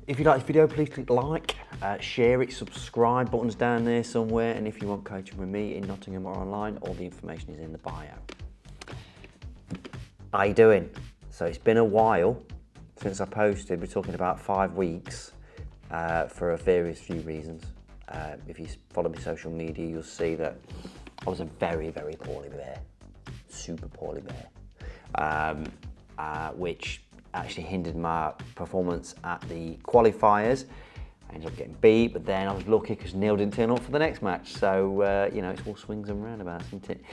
If you like this video, please click like, share it, subscribe, buttons down there somewhere, and if you want coaching with me in Nottingham or online, all the information is in the bio. How you doing? So it's been a while since I posted. We're talking about 5 weeks for a various few reasons. If you follow me social media, you'll see that I was a very, very poorly bear, super poorly bear, which actually hindered my performance at the qualifiers. I ended up getting beat, but then I was lucky because Neil didn't turn up for the next match. So, you know, it's all swings and roundabouts, isn't it?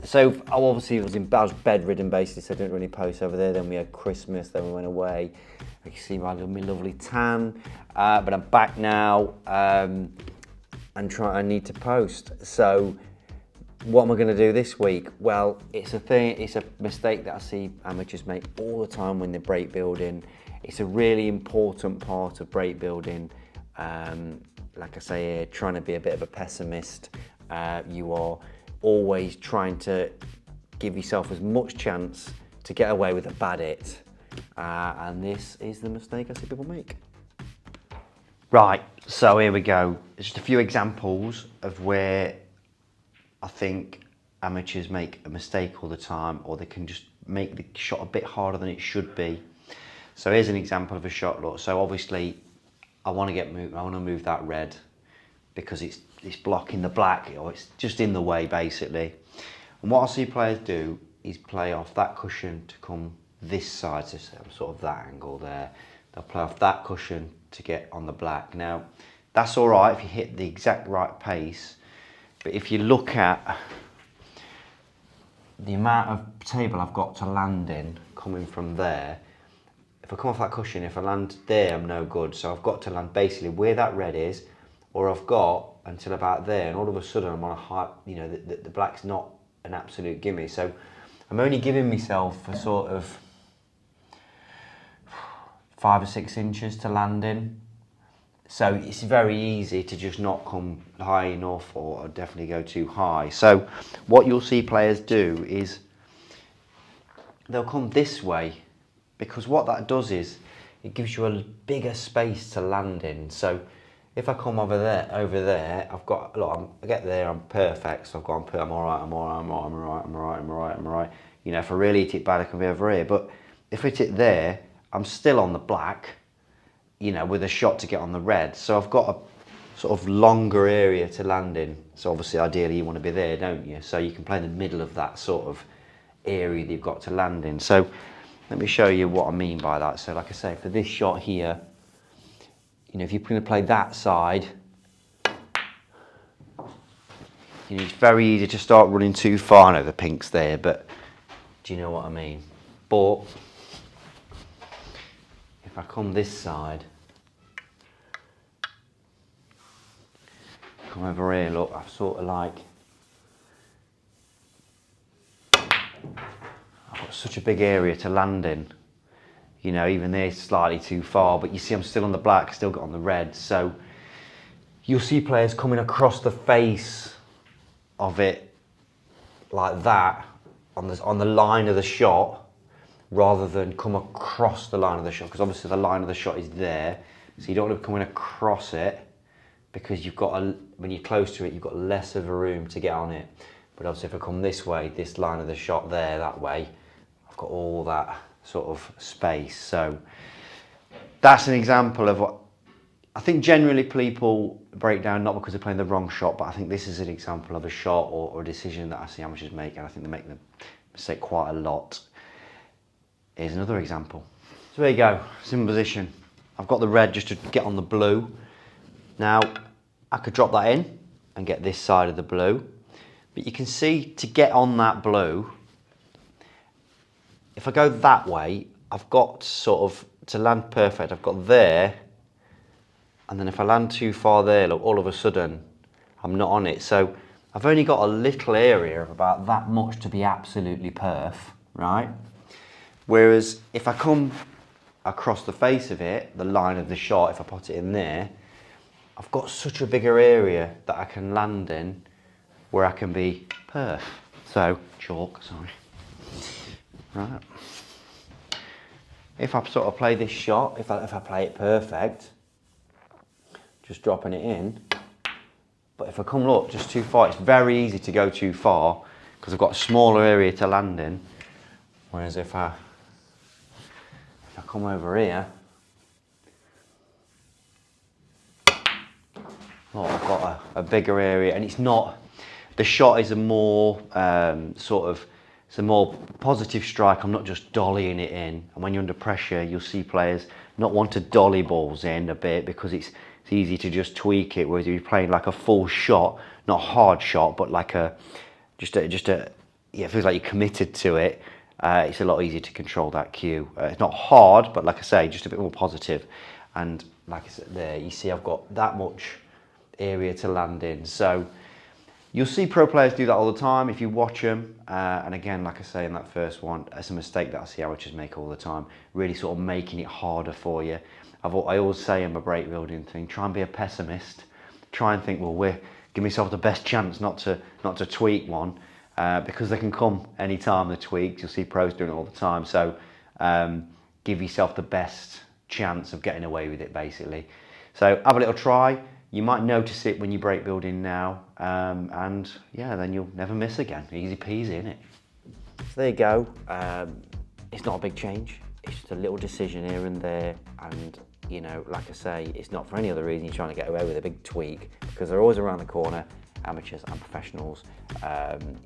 So I obviously I was bedridden basically, so I didn't really post over there. Then we had Christmas, then we went away. You can see my lovely tan, but I'm back now and I need to post. So what am I going to do this week? Well, it's a mistake that I see amateurs make all the time when they're break building. It's a really important part of break building. Like I say here, trying to be a bit of a pessimist. You are always trying to give yourself as much chance to get away with a bad hit. And this is the mistake I see people make. Right, so here we go. Just a few examples of where I think amateurs make a mistake all the time, or they can just make the shot a bit harder than it should be. So here's an example of a shot. Look, so obviously I want to move that red because it's blocking the black, or it's just in the way basically. And what I see players do is play off that cushion to come this side, so sort of that angle there. They'll play off that cushion to get on the black. Now, that's all right if you hit the exact right pace, but if you look at the amount of table I've got to land in coming from there, if I come off that cushion, if I land there, I'm no good. So I've got to land basically where that red is, or I've got until about there, and all of a sudden I'm on a high, you know, the black's not an absolute gimme. So I'm only giving myself a sort of 5 or 6 inches to land in. So it's very easy to just not come high enough, or definitely go too high. So what you'll see players do is they'll come this way, because what that does is it gives you a bigger space to land in. So if I come over there, I've got, look, I get there, I'm perfect. So I'm all right. You know, if I really hit it bad, I can be over here. But if I hit it there, I'm still on the black, you know, with a shot to get on the red. So I've got a sort of longer area to land in. So obviously, ideally, you want to be there, don't you? So you can play in the middle of that sort of area that you've got to land in. So let me show you what I mean by that. So like I say, for this shot here, you know, if you're going to play that side, you know, it's very easy to start running too far. I know the pink's there, but do you know what I mean? But if I come this side, come over here, look, I've sort of like, I've got such a big area to land in. You know, even there slightly too far, but you see I'm still on the black, still got on the red. So you'll see players coming across the face of it like that on the line of the shot, rather than come across the line of the shot, because obviously the line of the shot is there. So you don't want to be coming across it, because you've got when you're close to it, you've got less of a room to get on it. But obviously if I come this way, this line of the shot there, that way, I've got all that sort of space. So that's an example of what I think generally people break down, not because they're playing the wrong shot, but I think this is an example of a shot or a decision that I see amateurs make, and I think they make the mistake quite a lot. Here's another example. So there you go, simple position. I've got the red just to get on the blue. Now I could drop that in and get this side of the blue, but you can see to get on that blue, if I go that way, I've got sort of, to land perfect, I've got there, and then if I land too far there, look, all of a sudden, I'm not on it. So I've only got a little area of about that much to be absolutely perf, right? Whereas if I come across the face of it, the line of the shot, if I put it in there, I've got such a bigger area that I can land in where I can be perf. So, chalk, sorry. Right. if I sort of play this shot, if I play it perfect, just dropping it in. But if I come look just too far, it's very easy to go too far because I've got a smaller area to land in. Whereas if I come over here, oh, I've got a bigger area, and it's not, the shot is a more it's a more positive strike. I'm not just dollying it in. And when you're under pressure, you'll see players not want to dolly balls in a bit because it's easy to just tweak it. Whereas if you're playing like a full shot, not a hard shot, but like just a yeah, it feels like you're committed to it. It's a lot easier to control that cue. It's not hard, but like I say, just a bit more positive. And like I said there, you see I've got that much area to land in. So you'll see pro players do that all the time if you watch them. And again, like I say in that first one, it's a mistake that I see amateurs make all the time, really sort of making it harder for you. I always say in my break building thing, try and be a pessimist. Try and think, well, give myself the best chance not to tweak one. Because they can come anytime the tweaks. You'll see pros doing it all the time. So give yourself the best chance of getting away with it, basically. So have a little try. You might notice it when you break building now, and yeah, then you'll never miss again. Easy peasy, innit? So there you go. It's not a big change. It's just a little decision here and there, and you know, like I say, it's not for any other reason you're trying to get away with a big tweak, because they're always around the corner. Amateurs and professionals,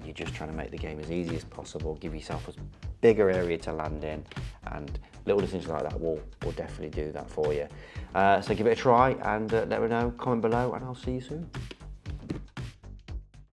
you're just trying to make the game as easy as possible, give yourself a bigger area to land in, and little decisions like that will definitely do that for you. So give it a try and let me know, comment below, and I'll see you soon.